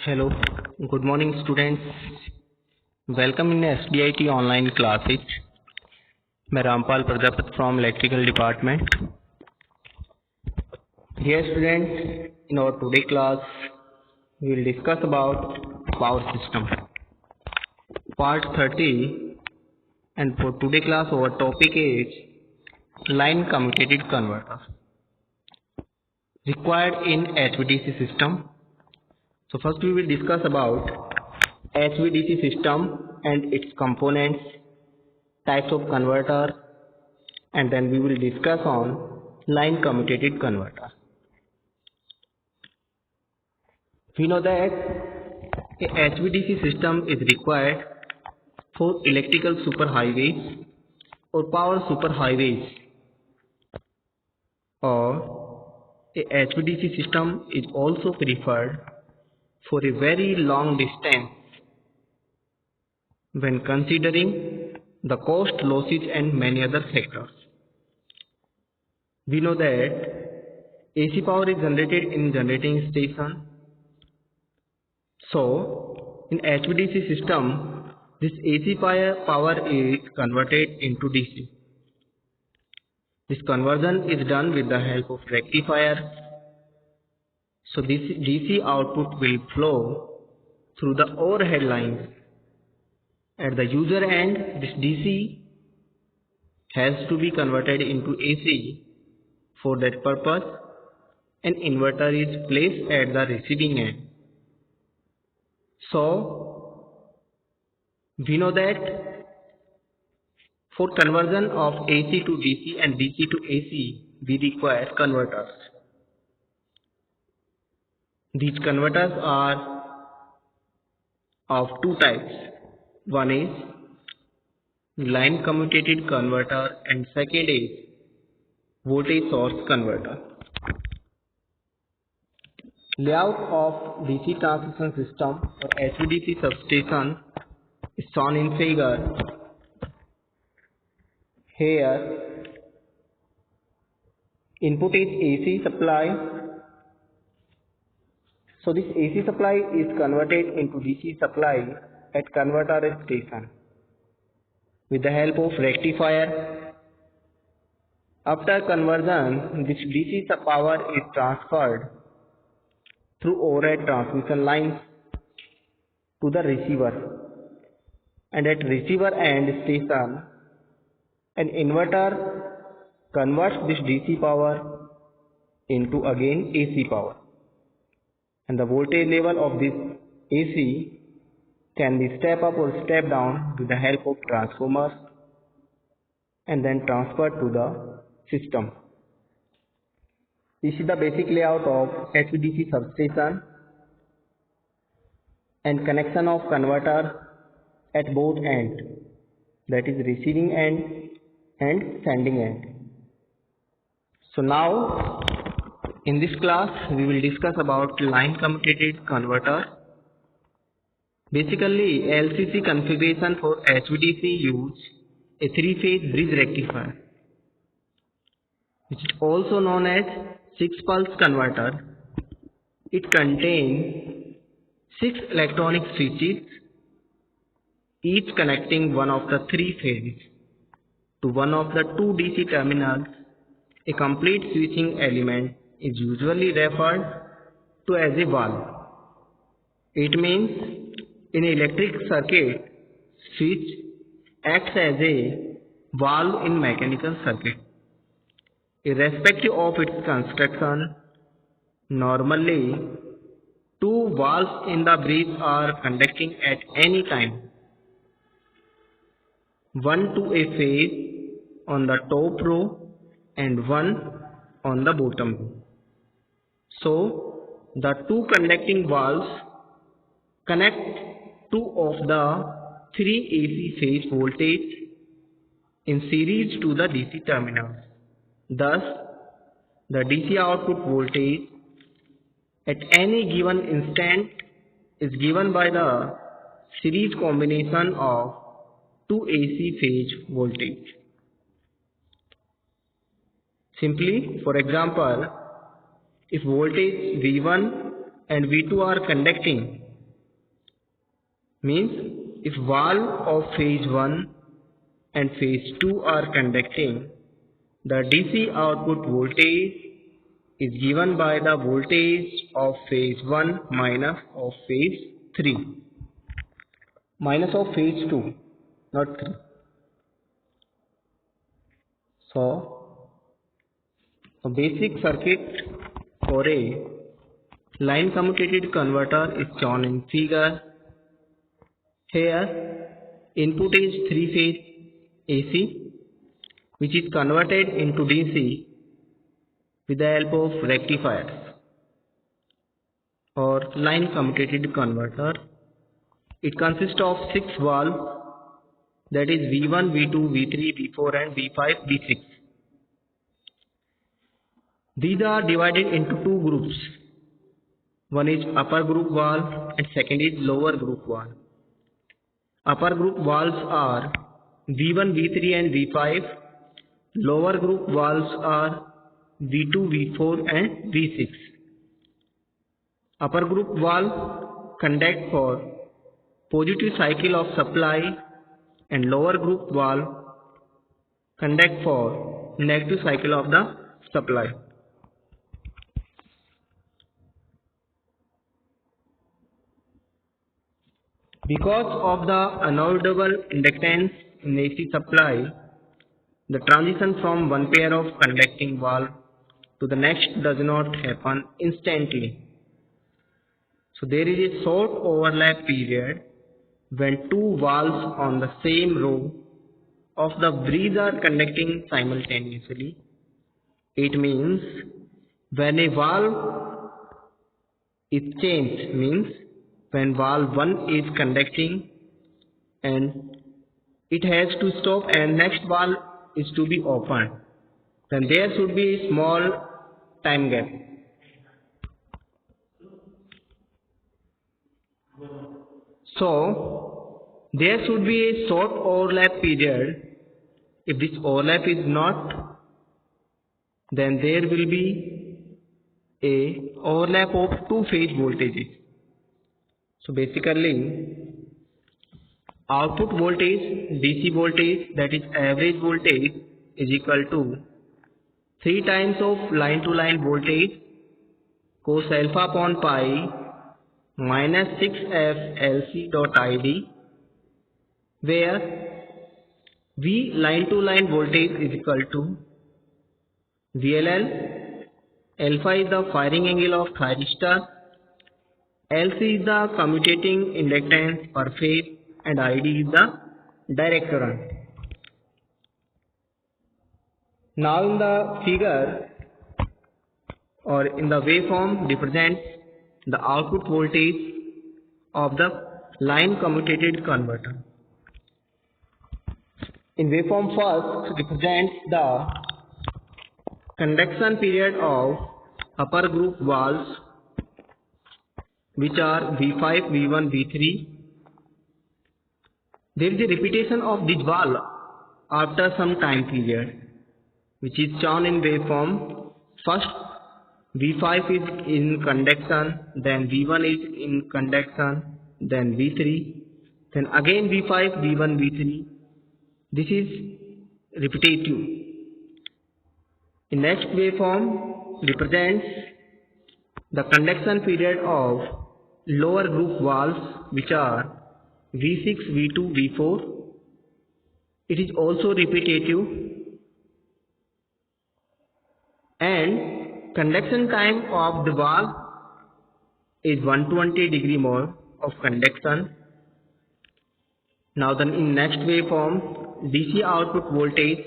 Hello, good morning students. Welcome in SDIT online classes. मैं Rampal Prajapati from electrical department. Dear students, in our today class we will discuss about power system part 30, and for today class our topic is line commutated converter required in HVDC system. So first we will discuss about HVDC system and its components, types of converter, and then we will discuss on line commutated converter. We know that a HVDC system is required for electrical superhighways or power superhighways, or a HVDC system is also preferred for a very long distance when considering the cost, losses and many other factors. We know that AC power is generated in generating station. So in HVDC system, this AC power is converted into DC. This conversion is done with the help of rectifier. So this DC output will flow through the overhead lines. At the user end, this DC has to be converted into AC. For that purpose, an inverter is placed at the receiving end. So we know that for conversion of AC to DC and DC to AC, we require converters. These converters are of two types. One is line commutated converter and second is voltage source converter. Layout of DC transmission system or HVDC substation is shown in figure. Here input is AC supply. So this AC supply is converted into DC supply at converter station with the help of rectifier. After conversion, this DC power is transferred through overhead transmission lines to the receiver, and at receiver end station, an inverter converts this DC power into again AC power, and the voltage level of this AC can be step up or step down with the help of transformers and then transferred to the system. This is the basic layout of HVDC substation and connection of converter at both ends, that is receiving end and sending end. So now in this class we will discuss about line commutated converter. Basically LCC configuration for HVDC use a three-phase bridge rectifier, which is also known as 6-pulse converter. It contains 6 electronic switches, each connecting one of the three phases to one of the two DC terminals. A complete switching element is usually referred to as a valve. It means in an electric circuit, switch acts as a valve in mechanical circuit. Irrespective of its construction, normally two valves in the bridge are conducting at any time, one to a phase on the top row and one on the bottom row. So the two conducting valves connect two of the three AC phase voltage in series to the DC terminals. Thus, the DC output voltage at any given instant is given by the series combination of two AC phase voltage. Simply, for example, if voltage V1 and V2 are conducting Means if valve of phase 1 and phase 2 are conducting, the DC output voltage is given by the voltage of phase 1 minus of phase 3. Minus of phase 2, not 3. So, a basic circuit for a line commutated converter is shown in figure. Here, input is 3-phase AC, which is converted into DC with the help of rectifiers or line commutated converter. It consists of 6 valves, that is V1, V2, V3, V4 and V5, V6. These are divided into 2 groups. One is upper group valve and second is lower group valve. Upper group valves are V1, V3 and V5. Lower group valves are V2, V4 and V6. Upper group valve conduct for positive cycle of supply and lower group valve conduct for negative cycle of the supply. Because of the unavoidable inductance in AC supply, the transition from one pair of conducting valve to the next does not happen instantly. So there is a short overlap period when 2 valves on the same row of the bridge are conducting simultaneously. It means when a valve is changed, means when valve 1 is conducting and it has to stop and next valve is to be opened, then there should be a small time gap. So there should be a short overlap period. If this overlap is not, then there will be a overlap of 2 phase voltages. So basically, output voltage, DC voltage, that is average voltage, is equal to 3 times of line to line voltage cos alpha upon pi minus 6f LC dot ID, where V line to line voltage is equal to VLL, alpha is the firing angle of thyristor, LC is the commutating inductance per phase and ID is the direct current. Now in the figure or in the waveform represents the output voltage of the line commutated converter. In waveform first represents the conduction period of upper group valves, which are V5, V1, V3. There is a repetition of this valve after some time period, which is shown in waveform. First V5 is in conduction, then V1 is in conduction, then V3, then again V5, V1, V3. This is repetitive. In next waveform represents the conduction period of lower group valves, which are V6, V2, V4. It is also repetitive, and conduction time of the valve is 120 degree more of conduction. Now then in next waveform, DC output voltage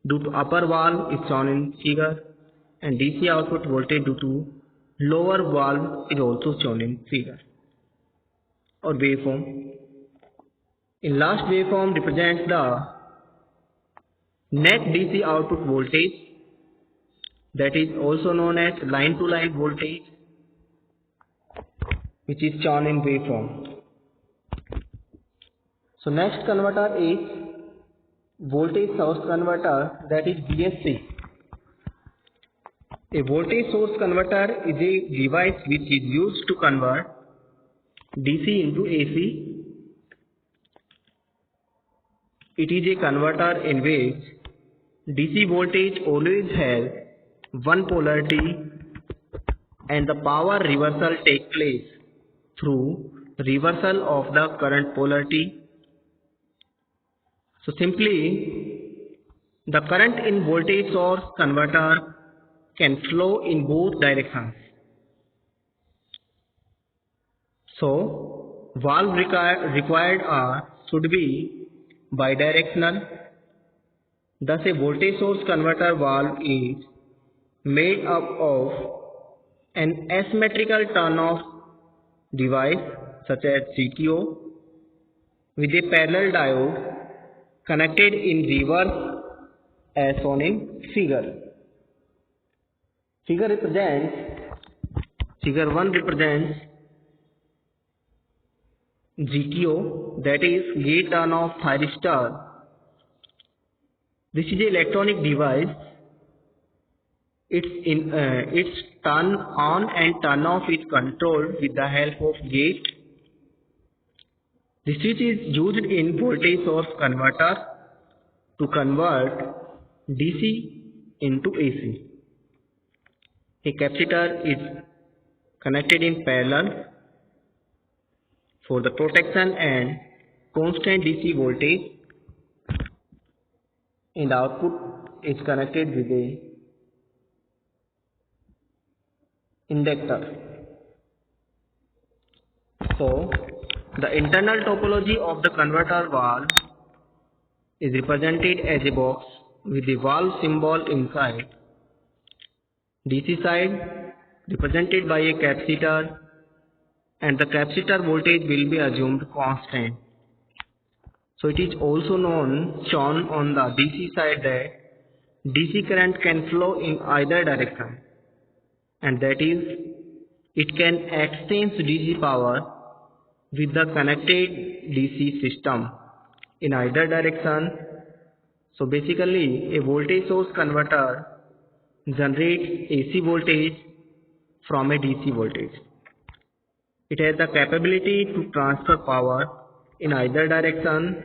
due to upper valve is shown in figure, and DC output voltage due to lower valve is also shown in figure or waveform. In last waveform represents the net DC output voltage, that is also known as line to line voltage, which is shown in waveform. So next converter is voltage source converter, that is VSC. A voltage source converter is a device which is used to convert DC into AC. It is a converter in which DC voltage always has one polarity and the power reversal takes place through reversal of the current polarity. So simply, the current in voltage source converter can flow in both directions. So valve required should be bidirectional. Thus a voltage source converter valve is made up of an asymmetrical turn-off device such as GTO with a parallel diode connected in reverse as shown in figure. Figure 1 represents GTO, that is gate turn-off thyristor. This is an electronic device. Its turn on and turn off is controlled with the help of gate. The switch is used in voltage source converter to convert DC into AC. A capacitor is connected in parallel for the protection and constant DC voltage, and the output is connected with a inductor. So the internal topology of the converter valve is represented as a box with the valve symbol inside. DC side represented by a capacitor, and the capacitor voltage will be assumed constant. So it is also shown on the DC side that DC current can flow in either direction, and that is, it can exchange DC power with the connected DC system in either direction. So basically a voltage source converter generates AC voltage from a DC voltage. It has the capability to transfer power in either direction.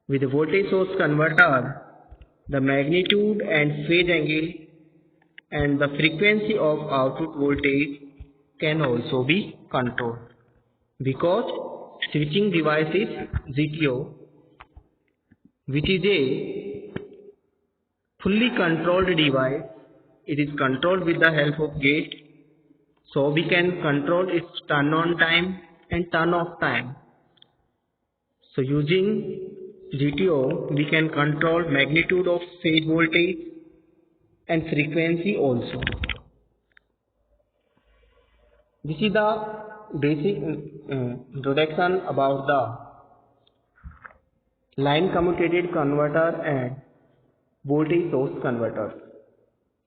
With a voltage source converter, the magnitude and phase angle and the frequency of output voltage can also be controlled. Because switching device is GTO, which is a fully controlled device. It is controlled with the help of gate, so we can control its turn on time and turn off time. So using GTO we can control magnitude of phase voltage and frequency also. This is the basic introduction about the line commutated converter and voltage source converters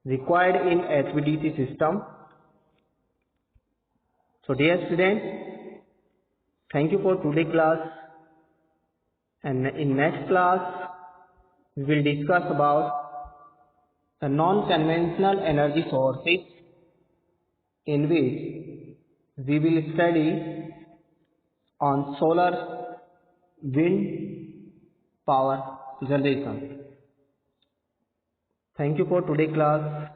required in HVDC system. So dear students, thank you for today's class, and in next class we will discuss about the non-conventional energy sources, in which we will study on solar, wind power generation. Thank you for today's class.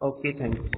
Okay, thank you.